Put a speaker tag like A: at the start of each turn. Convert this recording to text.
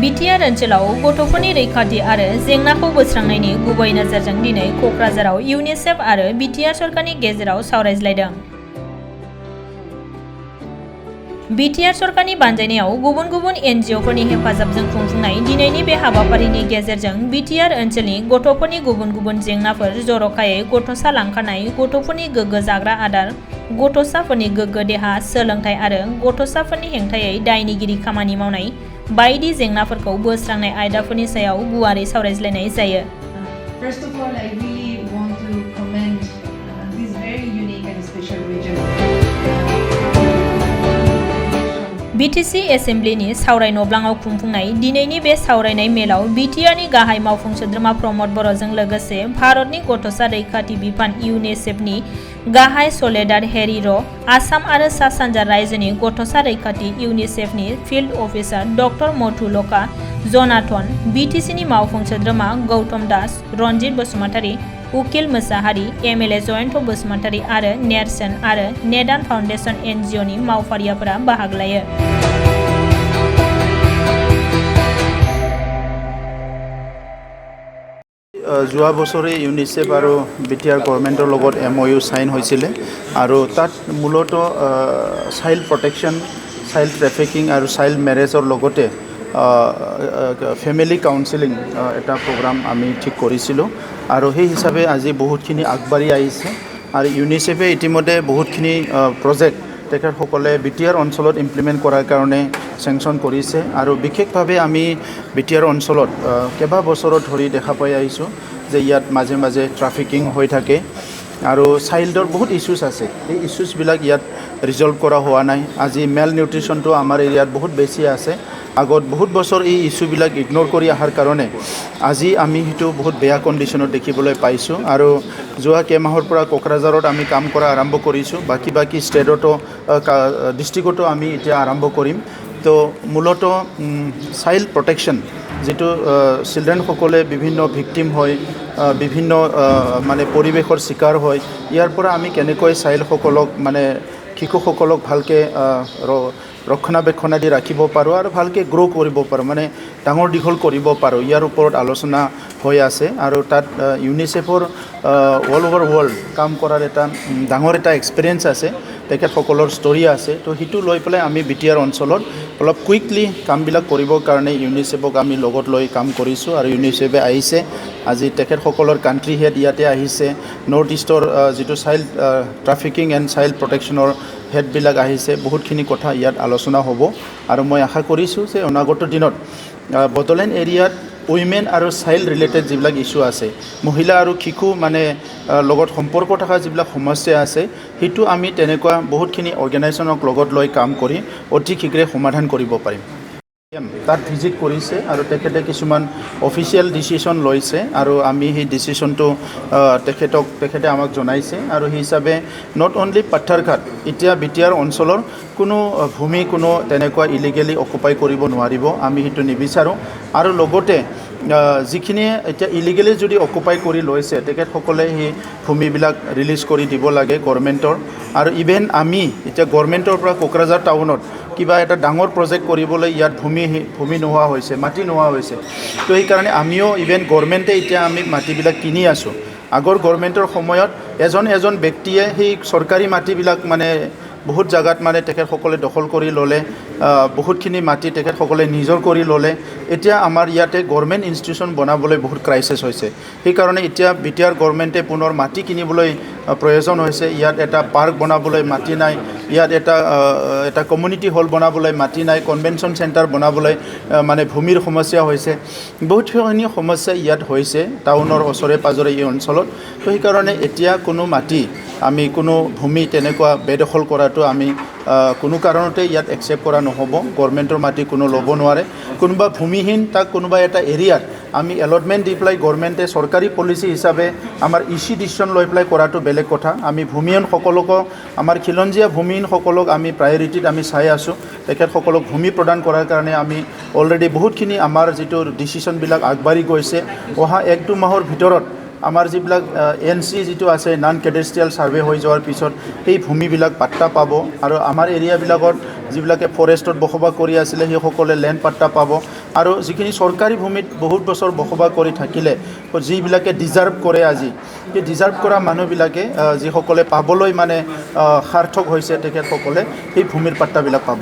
A: BTR ओनसोलाव गथ'फोरनि रैखाथि आरो जेंनाखौ बोस्रांनायनि गुबै नोजोरजों दिनै क'क्राझाराव इउनिसेफ आरो बिटिआर सरकारनि गेजेराव सावरायज्लायदों। बिटिआर सरकारनि बानजायनायाव गुबुन गुबुन एनजिअफोरनि हेफाजाबजों खुंफुंनाय दिनैनि बे हाबाफारिनि गेजेरजों बिटिआर ओनसोलनि गथ'फोरनि गुबुन गुबुन जेंनाफोर जर'खायै गथ'सा लांखारनाय, गथ'फोरनि गोग्गो जाग्रा आदार, गथ'साफोरनि गोग्गो देहा, सोलोंथाय आरो गथ'साफोरनि हेंथायै दायनिगिरि खामानि मावनाय बायदि जेंनाफोरखौ बोस्रांनाय आयदाफोरनि सायाव गुवारै सावरायज्लायनाय जायो।
B: First of all, I really want to commend this very unique and special region.
A: BTC एसेम्ब्लिनि सावराय नब्लाङाव खुंफुंनाय दिनैनि बे सावरायनाय मेलाव बिटिआरनि गाहाय मावफुं सोद्रोमा प्रमद बर'जों लोगोसे भारतनि गथ'सा रैखाथि बिफान इउनिसेफनि गाहाय सलेदार हेरिर', आसाम आरो सा सानजा रायजोनि गथ'सा रैखाथि इउनिसेफनि फिल्ड अफिसार डक्टर मधुलका जनाथन, बिटिसिनि मावफुं सोद्रोमा गौतम दास, रनजित बसुमतारी, उकिल मोसाहारि, एमएलए जयन्त बसुमतारी आरो नेरसोन आरो नेदान फाउन्डेसन एनजिअनि मावफारियाफोरा बाहागो लायो।
C: যোৱা বছৰে ইউনিচেফ আৰু বিটিআৰ গভৰ্ণমেণ্টৰ লগত MOU সাইন হৈছিলে আৰু তাত মূলতঃ চাইল্ড প্ৰটেকশ্যন, চাইল্ড ট্ৰেফিকিং আৰু চাইল্ড মেৰেজৰ লগতে ফেমিলি কাউন্সেলিং এটা প্ৰগ্ৰাম আমি ঠিক কৰিছিলোঁ আৰু সেই হিচাপে আজি বহুতখিনি আগবাঢ়ি আহিছে আৰু ইউনিচেফে ইতিমধ্যে বহুতখিনি প্ৰজেক্ট তেখেতসকলে বিটিআৰ অঞ্চলত ইমপ্লিমেণ্ট কৰাৰ কাৰণে চেংচন কৰিছে আৰু বিশেষভাৱে আমি বিটিআৰ অঞ্চলত কেইবা বছৰত ধৰি দেখা পাই আহিছোঁ যে ইয়াত মাজে মাজে ট্ৰাফিকিং হৈ থাকে আৰু চাইল্ডৰ বহুত ইছ্যুজ আছে। এই ইছ্যুজবিলাক ইয়াত ৰিজল্ভ কৰা হোৱা নাই। আজি মেল নিউট্ৰিশ্যনটো আমাৰ এৰিয়াত বহুত বেছি আছে। আগত বহুত বছৰ এই ইছ্যুবিলাক ইগন'ৰ কৰি অহাৰ কাৰণে আজি আমি সেইটো বহুত বেয়া কণ্ডিশ্যনত দেখিবলৈ পাইছোঁ আৰু যোৱা কেইমাহৰ পৰা কোকৰাঝাৰত আমি কাম কৰা আৰম্ভ কৰিছোঁ। বাকী ষ্টেটতো ডিষ্ট্ৰিক্টতো আমি এতিয়া আৰম্ভ কৰিম। তো মূলতঃ চাইল্ড প্ৰটেকশ্যন, যিটো চিলড্ৰেনসকলে বিভিন্ন ভিক্টিম হয়, বিভিন্ন মানে পৰিৱেশৰ চিকাৰ হয়, ইয়াৰ পৰা আমি কেনেকৈ চাইল্ডসকলক মানে শিশুসকলক ভালকৈ ৰক্ষণাবেক্ষণা দি ৰাখিব পাৰোঁ আৰু ভালকৈ গ্ৰ' কৰিব পাৰোঁ, মানে ডাঙৰ দীঘল কৰিব পাৰোঁ, ইয়াৰ ওপৰত আলোচনা হৈ আছে আৰু তাত ইউনিচেফৰ অল অভাৰ ৱৰ্ল্ড কাম কৰাৰ এটা ডাঙৰ এটা এক্সপিৰিয়েঞ্চ আছে, তেখেতসকলৰ ষ্টৰি আছে। তো সেইটো লৈ পেলাই আমি বিটিআৰ অঞ্চলত অলপ কুইকলি কামবিলাক কৰিবৰ কাৰণে ইউনিচেফক আমি লগত লৈ কাম কৰিছোঁ আৰু ইউনিচেফে আহিছে। আজি তেখেতসকলৰ কাণ্ট্ৰি হেড ইয়াতে আহিছে, নৰ্থ ইষ্টৰ যিটো চাইল্ড ট্ৰাফিকিং এণ্ড চাইল্ড প্ৰটেকশ্যনৰ হেডবিলাক আহিছে। বহুতখিনি কথা ইয়াত আলোচনা হ'ব আৰু মই আশা কৰিছোঁ যে অনাগত দিনত বড়োলেণ্ড এৰিয়াত উইমেন আৰু চাইল্ড ৰিলেটেড যিবিলাক ইছ্যু আছে, মহিলা আৰু শিশু মানে লগত সম্পৰ্ক থকা যিবিলাক সমস্যা আছে, সেইটো আমি তেনেকুৱা বহুতখিনি অৰ্গেনাইজেশ্যনক লগত লৈ কাম কৰি অতি শীঘ্ৰে সমাধান কৰিব পাৰিম। তাত ভিজিট কৰিছে আৰু তেখেতে কিছুমান অফিচিয়েল ডিচিশ্যন লৈছে আৰু আমি সেই ডিচিশ্যনটো তেখেতে আমাক জনাইছে আৰু সেই হিচাপে নট অনলি পাথাৰঘাট, এতিয়া বিটিআৰ অঞ্চলৰ কোনো ভূমি কোনো তেনেকুৱা ইলিগেলি অকুপাই কৰিব নোৱাৰিব, আমি সেইটো নিবিচাৰোঁ। আৰু লগতে যিখিনিয়ে এতিয়া ইলিগেলি যদি অকুপাই কৰি লৈছে তেখেতসকলে সেই ভূমিবিলাক ৰিলিজ কৰি দিব লাগে গভৰ্ণমেণ্টৰ। আৰু ইভেন আমি এতিয়া গভৰ্ণমেণ্টৰ পৰা কোকৰাঝাৰ টাউনত কিবা এটা ডাঙৰ প্ৰজেক্ট কৰিবলৈ ইয়াত ভূমি নোহোৱা হৈছে, মাটি নোহোৱা হৈছে। তো সেইকাৰণে আমিও ইভেন গভৰ্ণমেণ্টে এতিয়া আমি মাটিবিলাক কিনি আছোঁ। আগৰ গভৰ্ণমেণ্টৰ সময়ত এজন ব্যক্তিয়ে সেই চৰকাৰী মাটিবিলাক মানে বহুত জাগাত মানে তেখেতসকলে দখল কৰি ল'লে, বহুতখিনি মাটি তেখেতসকলে নিজৰ কৰি ল'লে। এতিয়া আমাৰ ইয়াতে গভৰ্ণমেণ্ট ইনষ্টিটিউশ্যন বনাবলৈ বহুত ক্ৰাইচিছ হৈছে। সেইকাৰণে এতিয়া বিটিআৰ গভৰ্ণমেণ্টে পুনৰ মাটি কিনিবলৈ প্ৰয়োজন হৈছে। ইয়াত এটা পাৰ্ক বনাবলৈ মাটি নাই, ইয়াত এটা কমিউনিটি হল বনাবলৈ মাটি নাই, কনভেনশ্যন চেণ্টাৰ বনাবলৈ মানে ভূমিৰ সমস্যা হৈছে, বহুতখিনি সমস্যা ইয়াত হৈছে টাউনৰ ওচৰে পাজৰে এই অঞ্চলত। তো সেইকাৰণে এতিয়া কোনো মাটি আমি কোনো ভূমি তেনেকুৱা বেদখল কৰাটো আমি কোনো কাৰণতে ইয়াত একচেপ্ট কৰা নহ'ব। গভৰ্ণমেণ্টৰ মাটি কোনো ল'ব নোৱাৰে। কোনোবা ভূমিহীন তাক কোনোবা এটা এৰিয়াত আমি এলটমেণ্ট দি পেলাই গভৰ্ণমেণ্টে চৰকাৰী পলিচি হিচাপে আমাৰ ডিচিশ্যন লৈ পেলাই কৰাটো বেলেগ কথা। আমি ভূমিহীনসকলকো, আমাৰ খিলঞ্জীয়া ভূমিহীনসকলক আমি প্ৰায়ৰিটিত আমি চাই আছোঁ। তেখেতসকলক ভূমি প্ৰদান কৰাৰ কাৰণে আমি অলৰেডি বহুতখিনি আমাৰ যিটো ডিচিশ্যনবিলাক আগবাঢ়ি গৈছে। অহা 1-2 মাহৰ ভিতৰত আমাৰ যিবিলাক NC যিটো আছে, নন কেডেষ্ট্ৰিয়েল ছাৰ্ভে হৈ যোৱাৰ পিছত সেই ভূমিবিলাক পাট্টা পাব আৰু আমাৰ এৰিয়াবিলাকত যিবিলাকে ফৰেষ্টত বসবাস কৰি আছিলে সেইসকলে লেণ্ড পাট্টা পাব। আৰু যিখিনি চৰকাৰী ভূমিত বহুত বছৰ বসবাস কৰি থাকিলে যিবিলাকে ডিজাৰ্ভ কৰে আজি সেই ডিজাৰ্ভ কৰা মানুহবিলাকে যিসকলে পাবলৈ মানে সাৰ্থক হৈছে তেখেতসকলে সেই ভূমিৰ পাট্টাবিলাক পাব।